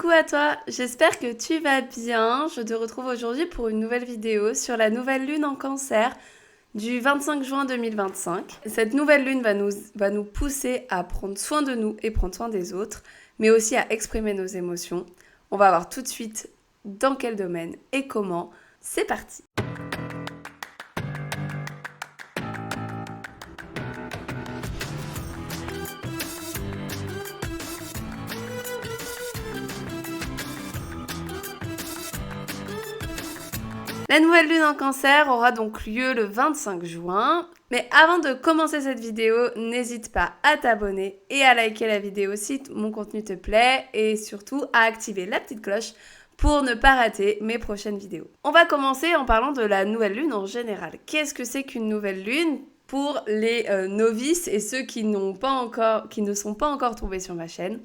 Coucou à toi, j'espère que tu vas bien. Je te retrouve aujourd'hui pour une nouvelle vidéo sur la nouvelle lune en cancer du 25 juin 2025. Cette nouvelle lune va nous pousser à prendre soin de nous et prendre soin des autres, mais aussi à exprimer nos émotions. On va voir tout de suite dans quel domaine et comment. C'est parti! La nouvelle lune en cancer aura donc lieu le 25 juin. Mais avant de commencer cette vidéo, n'hésite pas à t'abonner et à liker la vidéo si mon contenu te plaît et surtout à activer la petite cloche pour ne pas rater mes prochaines vidéos. On va commencer en parlant de la nouvelle lune en général. Qu'est-ce que c'est qu'une nouvelle lune pour les novices et ceux qui ne sont pas encore tombés sur ma chaîne?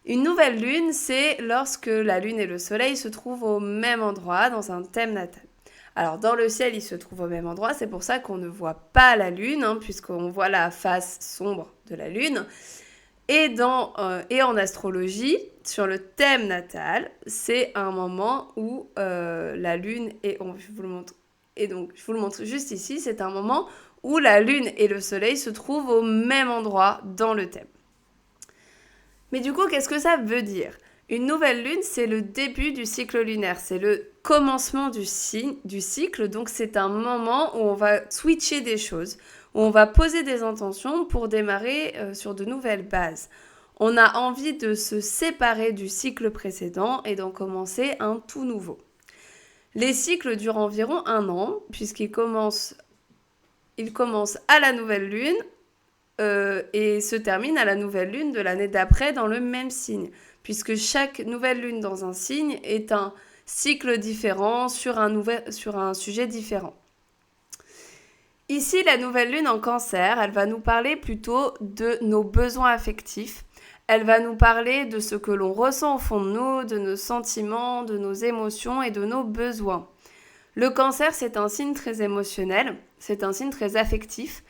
Une nouvelle lune, c'est lorsque la lune et le soleil se trouvent au même endroit dans un thème natal. Alors dans le ciel, ils se trouvent au même endroit, c'est pour ça qu'on ne voit pas la lune, puisqu'on voit la face sombre de la lune. Et en astrologie, sur le thème natal, c'est un moment où la lune, je vous le montre, et donc je vous le montre juste ici, c'est un moment où la lune et le soleil se trouvent au même endroit dans le thème. Mais du coup, qu'est-ce que ça veut dire ? Une nouvelle lune, c'est le début du cycle lunaire, c'est le commencement du cycle, donc c'est un moment où on va switcher des choses, où on va poser des intentions pour démarrer sur de nouvelles bases. On a envie de se séparer du cycle précédent et d'en commencer un tout nouveau. Les cycles durent environ 1 an, puisqu'ils commencent à la nouvelle lune et se terminent à la nouvelle lune de l'année d'après dans le même signe, puisque chaque nouvelle lune dans un signe est un cycle différent sur un sujet différent. Ici, la nouvelle lune en cancer, elle va nous parler plutôt de nos besoins affectifs. Elle va nous parler de ce que l'on ressent au fond de nous, de nos sentiments, de nos émotions et de nos besoins. Le cancer, c'est un signe très émotionnel, c'est un signe très affectif.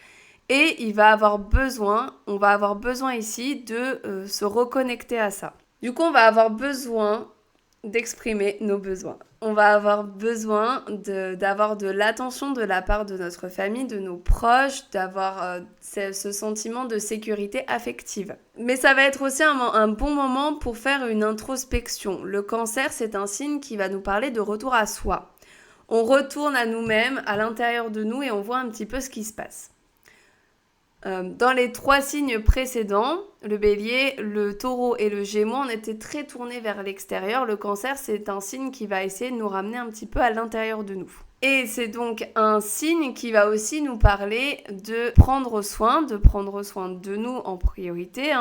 Et on va avoir besoin ici de se reconnecter à ça. Du coup, on va avoir besoin d'exprimer nos besoins. On va avoir besoin d'avoir de l'attention de la part de notre famille, de nos proches, d'avoir ce sentiment de sécurité affective. Mais ça va être aussi un bon moment pour faire une introspection. Le cancer, c'est un signe qui va nous parler de retour à soi. On retourne à nous-mêmes, à l'intérieur de nous, et on voit un petit peu ce qui se passe. Dans les 3 signes précédents, le bélier, le taureau et le gémeaux, on était très tournés vers l'extérieur. Le cancer, c'est un signe qui va essayer de nous ramener un petit peu à l'intérieur de nous. Et c'est donc un signe qui va aussi nous parler de prendre soin de nous en priorité.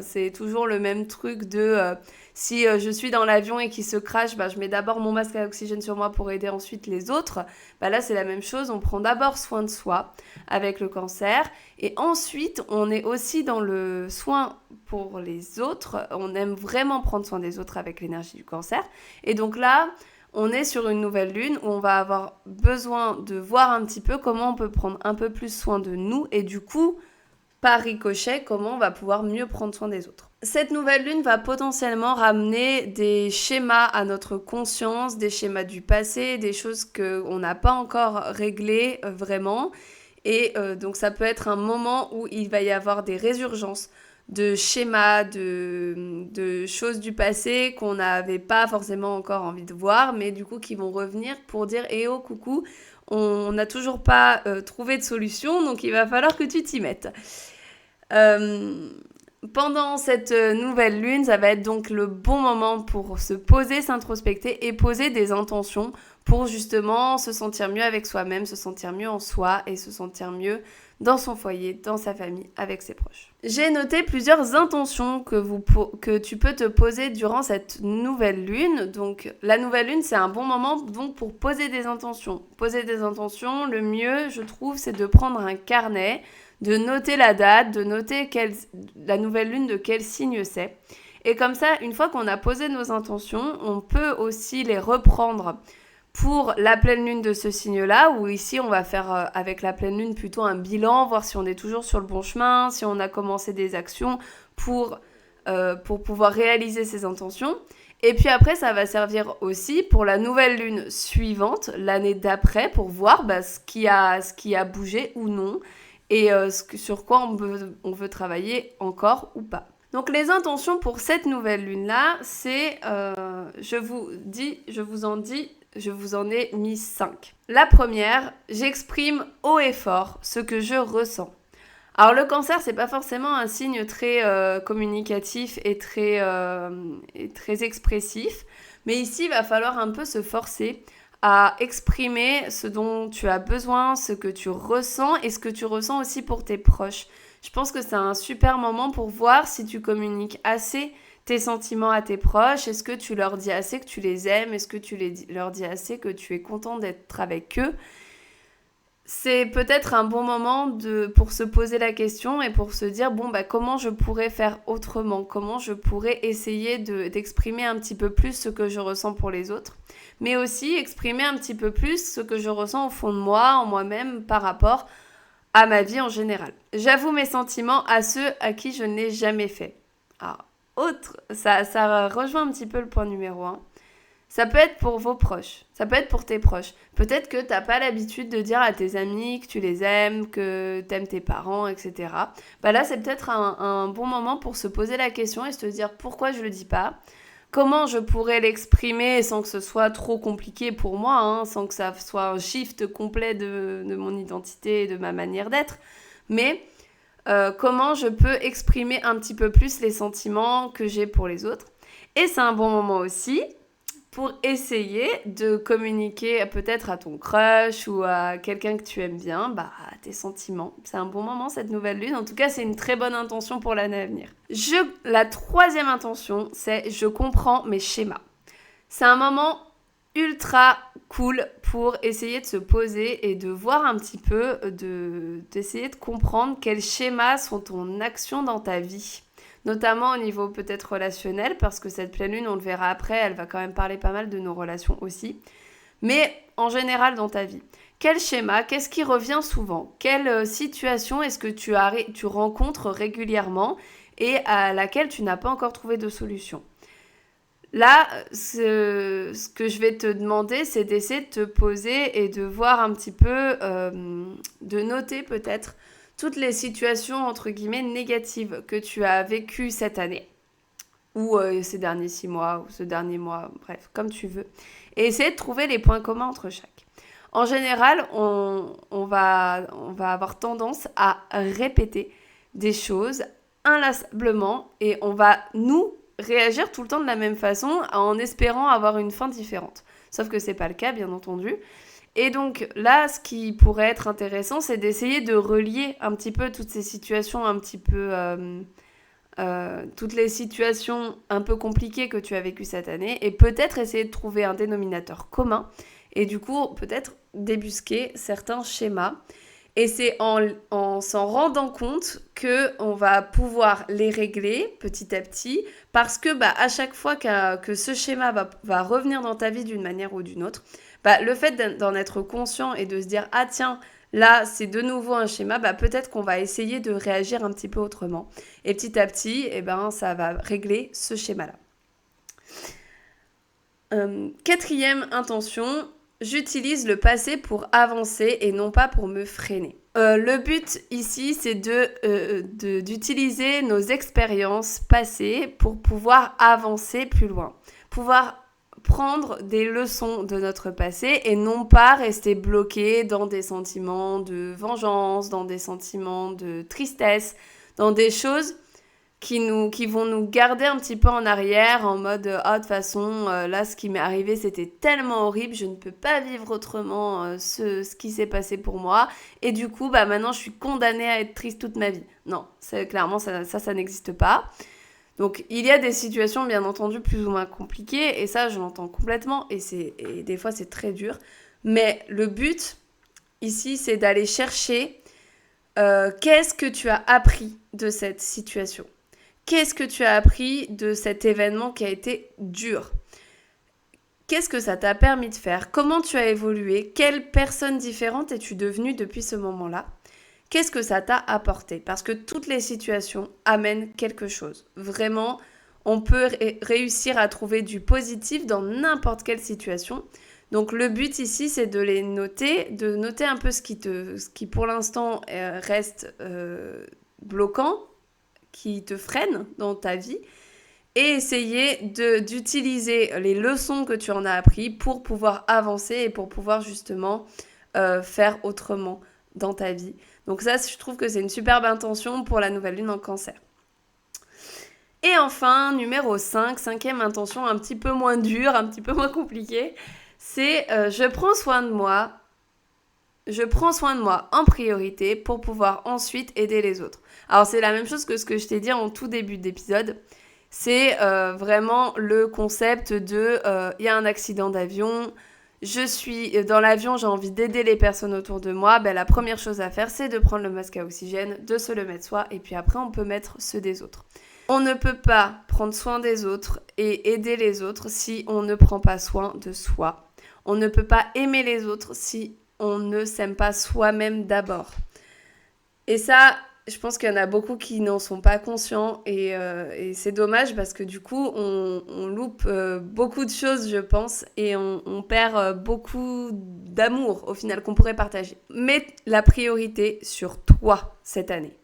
C'est toujours le même truc de si je suis dans l'avion et qu'il se crache, je mets d'abord mon masque à oxygène sur moi pour aider ensuite les autres. Là, c'est la même chose. On prend d'abord soin de soi avec le cancer. Et ensuite, on est aussi dans le soin pour les autres. On aime vraiment prendre soin des autres avec l'énergie du cancer. Et donc là, on est sur une nouvelle lune où on va avoir besoin de voir un petit peu comment on peut prendre un peu plus soin de nous et du coup, par ricochet, comment on va pouvoir mieux prendre soin des autres. Cette nouvelle lune va potentiellement ramener des schémas à notre conscience, des schémas du passé, des choses qu'on n'a pas encore réglées vraiment. Et donc ça peut être un moment où il va y avoir des résurgences de schémas, de choses du passé qu'on n'avait pas forcément encore envie de voir, mais du coup qui vont revenir pour dire « Eh oh, coucou, on n'a toujours pas trouvé de solution, donc il va falloir que tu t'y mettes. » Pendant cette nouvelle lune, ça va être donc le bon moment pour se poser, s'introspecter et poser des intentions pour justement se sentir mieux avec soi-même, se sentir mieux en soi et se sentir mieux dans son foyer, dans sa famille, avec ses proches. J'ai noté plusieurs intentions que tu peux te poser durant cette nouvelle lune. Donc la nouvelle lune, c'est un bon moment donc, pour poser des intentions. Poser des intentions, le mieux, je trouve, c'est de prendre un carnet, de noter la date, de noter la nouvelle lune de quel signe c'est. Et comme ça, une fois qu'on a posé nos intentions, on peut aussi les reprendre pour la pleine lune de ce signe-là, où ici on va faire avec la pleine lune plutôt un bilan, voir si on est toujours sur le bon chemin, si on a commencé des actions pour pouvoir réaliser ses intentions. Et puis après, ça va servir aussi pour la nouvelle lune suivante, l'année d'après, pour voir ce qui a bougé ou non, et sur quoi on veut travailler encore ou pas. Donc les intentions pour cette nouvelle lune-là, c'est, je vous en ai mis 5. La première, j'exprime haut et fort ce que je ressens. Alors le cancer, c'est pas forcément un signe très communicatif et très expressif, mais ici, il va falloir un peu se forcer à exprimer ce dont tu as besoin, ce que tu ressens et ce que tu ressens aussi pour tes proches. Je pense que c'est un super moment pour voir si tu communiques assez tes sentiments à tes proches. Est-ce que tu leur dis assez que tu les aimes? Est-ce que tu leur dis assez que tu es content d'être avec eux? C'est peut-être un bon moment pour se poser la question et pour se dire, comment je pourrais faire autrement? Comment je pourrais essayer d'exprimer un petit peu plus ce que je ressens pour les autres? Mais aussi exprimer un petit peu plus ce que je ressens au fond de moi, en moi-même, par rapport à ma vie en général. J'avoue mes sentiments à ceux à qui je ne l'ai jamais fait. Alors, ça rejoint un petit peu le point numéro 1. Ça peut être pour vos proches, ça peut être pour tes proches. Peut-être que t'as pas l'habitude de dire à tes amis que tu les aimes, que t'aimes tes parents, etc. Là, c'est peut-être un bon moment pour se poser la question et se dire pourquoi je le dis pas. Comment je pourrais l'exprimer sans que ce soit trop compliqué pour moi, sans que ça soit un shift complet de mon identité et de ma manière d'être. Mais comment je peux exprimer un petit peu plus les sentiments que j'ai pour les autres. Et c'est un bon moment aussi pour essayer de communiquer peut-être à ton crush ou à quelqu'un que tu aimes bien, tes sentiments. C'est un bon moment cette nouvelle lune. En tout cas, c'est une très bonne intention pour l'année à venir. La troisième intention, c'est je comprends mes schémas. C'est un moment ultra cool pour essayer de se poser et de voir un petit peu, d'essayer de comprendre quels schémas sont en action dans ta vie. Notamment au niveau peut-être relationnel, parce que cette pleine lune, on le verra après, elle va quand même parler pas mal de nos relations aussi. Mais en général dans ta vie, quel schéma, qu'est-ce qui revient souvent? Quelle situation est-ce que tu rencontres régulièrement et à laquelle tu n'as pas encore trouvé de solution? Là, ce que je vais te demander, c'est d'essayer de te poser et de voir un petit peu, de noter peut-être toutes les situations, entre guillemets, négatives que tu as vécues cette année, ou ces derniers 6 mois, ou ce dernier mois, bref, comme tu veux, et essayer de trouver les points communs entre chaque. En général, on va avoir tendance à répéter des choses inlassablement, et on va, réagir tout le temps de la même façon, en espérant avoir une fin différente. Sauf que c'est pas le cas, bien entendu. Et donc là, ce qui pourrait être intéressant, c'est d'essayer de relier un petit peu toutes ces situations un petit peu... toutes les situations un peu compliquées que tu as vécues cette année et peut-être essayer de trouver un dénominateur commun et du coup peut-être débusquer certains schémas. Et c'est en s'en rendant compte qu'on va pouvoir les régler petit à petit parce que à chaque fois que ce schéma va revenir dans ta vie d'une manière ou d'une autre, le fait d'en être conscient et de se dire « Ah tiens, là, c'est de nouveau un schéma », peut-être qu'on va essayer de réagir un petit peu autrement. Et petit à petit, ça va régler ce schéma-là. Quatrième intention, j'utilise le passé pour avancer et non pas pour me freiner. Le but ici, c'est d'utiliser nos expériences passées pour pouvoir avancer plus loin. Pouvoir prendre des leçons de notre passé et non pas rester bloqué dans des sentiments de vengeance, dans des sentiments de tristesse, dans des choses qui vont nous garder un petit peu en arrière en mode « Ah, de toute façon, là, ce qui m'est arrivé, c'était tellement horrible, je ne peux pas vivre autrement ce qui s'est passé pour moi. Et du coup, maintenant, je suis condamnée à être triste toute ma vie. » Non, clairement, ça n'existe pas. Donc, il y a des situations, bien entendu, plus ou moins compliquées, et ça, je l'entends complètement, et des fois, c'est très dur. Mais le but, ici, c'est d'aller chercher qu'est-ce que tu as appris de cette situation. Qu'est-ce que tu as appris de cet événement qui a été dur? Qu'est-ce que ça t'a permis de faire? Comment tu as évolué? Quelle personne différente es-tu devenue depuis ce moment-là? Qu'est-ce que ça t'a apporté? Parce que toutes les situations amènent quelque chose. Vraiment, On peut réussir à trouver du positif dans n'importe quelle situation. Donc le but ici, c'est de les noter, de noter un peu ce qui pour l'instant reste bloquant, qui te freine dans ta vie, et essayer d'utiliser les leçons que tu en as appris pour pouvoir avancer et pour pouvoir justement faire autrement dans ta vie. Donc ça, je trouve que c'est une superbe intention pour la nouvelle lune en Cancer. Et enfin, numéro 5, cinquième intention un petit peu moins dure, un petit peu moins compliquée, c'est je prends soin de moi en priorité pour pouvoir ensuite aider les autres. Alors c'est la même chose que ce que je t'ai dit en tout début d'épisode. C'est vraiment le concept de il y a un accident d'avion, je suis dans l'avion, j'ai envie d'aider les personnes autour de moi. Ben, la première chose à faire, c'est de prendre le masque à oxygène, de se le mettre soi, et puis après on peut mettre ceux des autres. On ne peut pas prendre soin des autres et aider les autres si on ne prend pas soin de soi. On ne peut pas aimer les autres si on ne s'aime pas soi-même d'abord. Et ça, je pense qu'il y en a beaucoup qui n'en sont pas conscients et c'est dommage parce que du coup, on loupe beaucoup de choses, je pense, et on perd beaucoup d'amour au final qu'on pourrait partager. Mets la priorité sur toi cette année.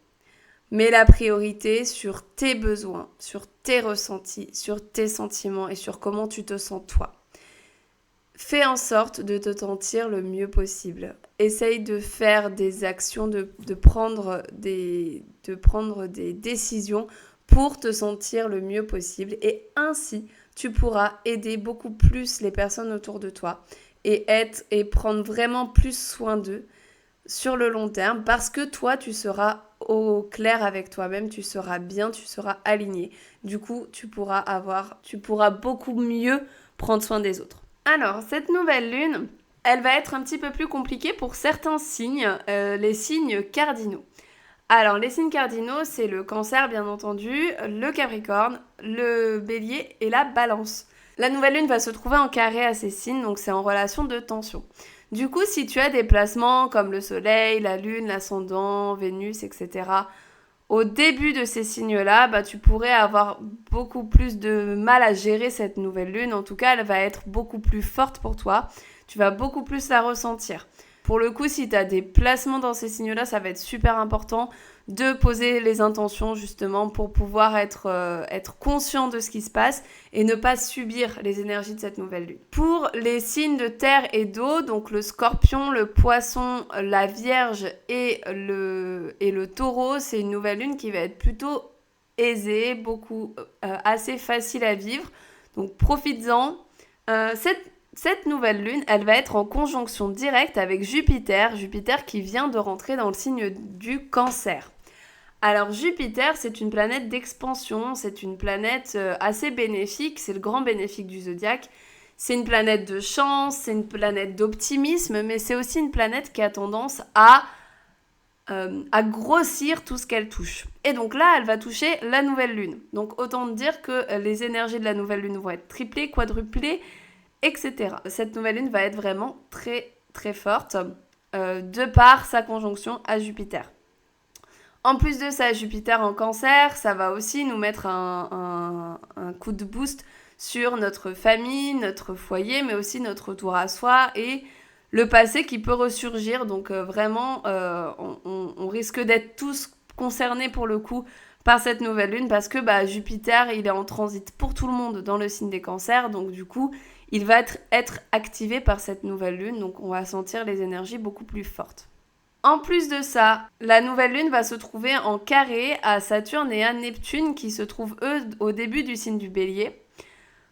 Mets la priorité sur tes besoins, sur tes ressentis, sur tes sentiments et sur comment tu te sens toi. Fais en sorte de te sentir le mieux possible. Essaye de faire des actions, de prendre des décisions pour te sentir le mieux possible. Et ainsi, tu pourras aider beaucoup plus les personnes autour de toi et prendre vraiment plus soin d'eux sur le long terme parce que toi, tu seras au clair avec toi-même, tu seras bien, tu seras aligné. Du coup, tu pourras beaucoup mieux prendre soin des autres. Alors, cette nouvelle lune, elle va être un petit peu plus compliquée pour certains signes, les signes cardinaux. Alors, les signes cardinaux, c'est le Cancer, bien entendu, le Capricorne, le Bélier et la Balance. La nouvelle lune va se trouver en carré à ces signes, donc c'est en relation de tension. Du coup, si tu as des placements comme le Soleil, la Lune, l'Ascendant, Vénus, etc., au début de ces signes-là, tu pourrais avoir beaucoup plus de mal à gérer cette nouvelle lune. En tout cas, elle va être beaucoup plus forte pour toi. Tu vas beaucoup plus la ressentir. Pour le coup, si tu as des placements dans ces signes-là, ça va être super important de poser les intentions justement pour pouvoir être conscient de ce qui se passe et ne pas subir les énergies de cette nouvelle lune. Pour les signes de terre et d'eau, donc le scorpion, le poisson, la vierge et le taureau, c'est une nouvelle lune qui va être plutôt aisée, assez facile à vivre. Donc profites-en. Cette nouvelle lune, elle va être en conjonction directe avec Jupiter qui vient de rentrer dans le signe du Cancer. Alors Jupiter, c'est une planète d'expansion, c'est une planète assez bénéfique, c'est le grand bénéfique du zodiaque. C'est une planète de chance, c'est une planète d'optimisme, mais c'est aussi une planète qui a tendance à grossir tout ce qu'elle touche. Et donc là, elle va toucher la nouvelle lune. Donc autant dire que les énergies de la nouvelle lune vont être triplées, quadruplées, etc. Cette nouvelle lune va être vraiment très très forte de par sa conjonction à Jupiter. En plus de ça, Jupiter en Cancer, ça va aussi nous mettre un coup de boost sur notre famille, notre foyer, mais aussi notre retour à soi et le passé qui peut ressurgir. Donc vraiment, on risque d'être tous concernés pour le coup par cette nouvelle lune parce que Jupiter, il est en transit pour tout le monde dans le signe des cancers. Donc du coup, il va être activé par cette nouvelle lune. Donc on va sentir les énergies beaucoup plus fortes. En plus de ça, la nouvelle lune va se trouver en carré à Saturne et à Neptune qui se trouvent eux au début du signe du Bélier.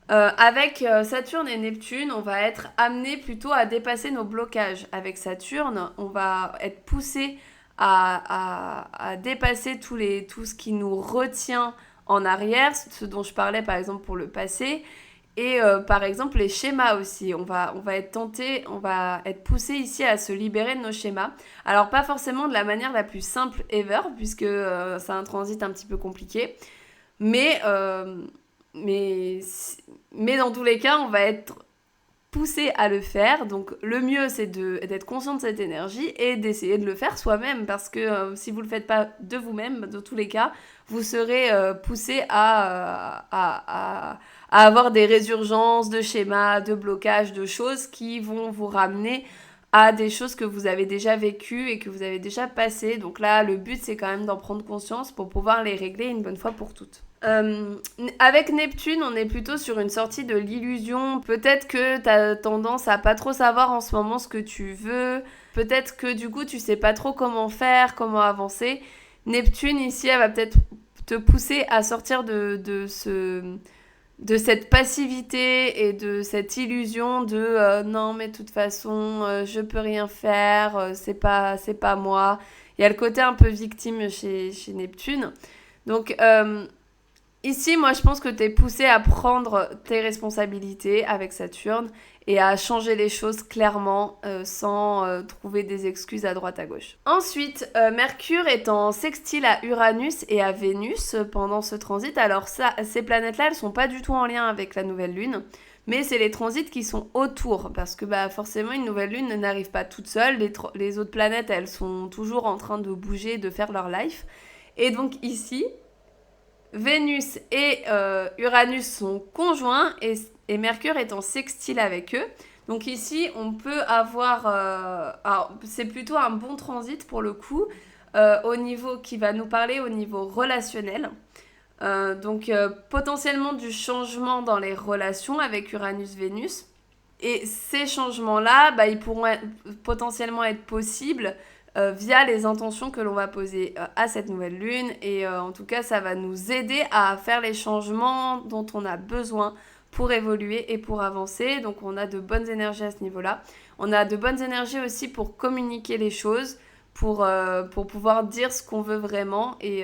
Avec Saturne et Neptune, on va être amené plutôt à dépasser nos blocages. Avec Saturne, on va être poussé à dépasser tout ce qui nous retient en arrière, ce dont je parlais par exemple pour le passé. Et par exemple les schémas aussi, on va être tenté, on va être poussé ici à se libérer de nos schémas. Alors pas forcément de la manière la plus simple ever, puisque c'est un transit un petit peu compliqué, mais dans tous les cas, on va être pousser à le faire. Donc le mieux c'est d'être conscient de cette énergie et d'essayer de le faire soi-même parce que si vous le faites pas de vous-même, dans tous les cas, vous serez poussé à avoir des résurgences de schémas, de blocages, de choses qui vont vous ramener à des choses que vous avez déjà vécues et que vous avez déjà passées. Donc là, le but, c'est quand même d'en prendre conscience pour pouvoir les régler une bonne fois pour toutes. Avec Neptune, on est plutôt sur une sortie de l'illusion. Peut-être que t'as tendance à pas trop savoir en ce moment ce que tu veux. Peut-être que du coup, tu sais pas trop comment faire, comment avancer. Neptune, ici, elle va peut-être te pousser à sortir de cette passivité et de cette illusion de non mais de toute façon je peux rien faire, c'est pas moi. Il y a le côté un peu victime chez Neptune. Donc ici moi je pense que tu es poussé à prendre tes responsabilités avec Saturne et à changer les choses clairement sans trouver des excuses à droite à gauche. Ensuite, Mercure est en sextile à Uranus et à Vénus pendant ce transit. Alors ça, ces planètes-là, elles sont pas du tout en lien avec la nouvelle lune, mais c'est les transits qui sont autour, parce que forcément une nouvelle lune n'arrive pas toute seule. Les autres planètes, elles sont toujours en train de bouger, de faire leur life. Et donc ici, Vénus et Uranus sont conjoints et Mercure est en sextile avec eux. Donc ici, on peut avoir... alors, c'est plutôt un bon transit pour le coup, au niveau qui va nous parler au niveau relationnel. Donc potentiellement du changement dans les relations avec Uranus-Vénus. Et ces changements-là, ils pourront potentiellement être possibles via les intentions que l'on va poser à cette nouvelle lune. Et en tout cas, ça va nous aider à faire les changements dont on a besoin pour évoluer et pour avancer. Donc on a de bonnes énergies à ce niveau-là. On a de bonnes énergies aussi pour communiquer les choses, pour pouvoir dire ce qu'on veut vraiment et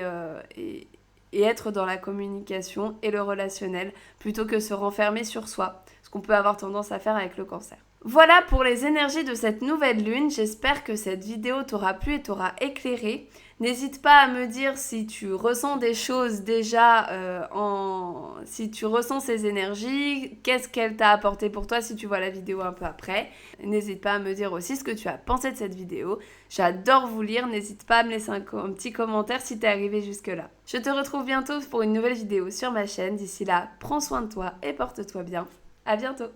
être dans la communication et le relationnel plutôt que se renfermer sur soi, ce qu'on peut avoir tendance à faire avec le Cancer. Voilà pour les énergies de cette nouvelle lune. J'espère que cette vidéo t'aura plu et t'aura éclairé. N'hésite pas à me dire si tu ressens des choses déjà, si tu ressens ces énergies, qu'est-ce qu'elle t'a apporté pour toi si tu vois la vidéo un peu après. N'hésite pas à me dire aussi ce que tu as pensé de cette vidéo. J'adore vous lire, n'hésite pas à me laisser un petit commentaire si t'es arrivé jusque là. Je te retrouve bientôt pour une nouvelle vidéo sur ma chaîne. D'ici là, prends soin de toi et porte-toi bien. À bientôt.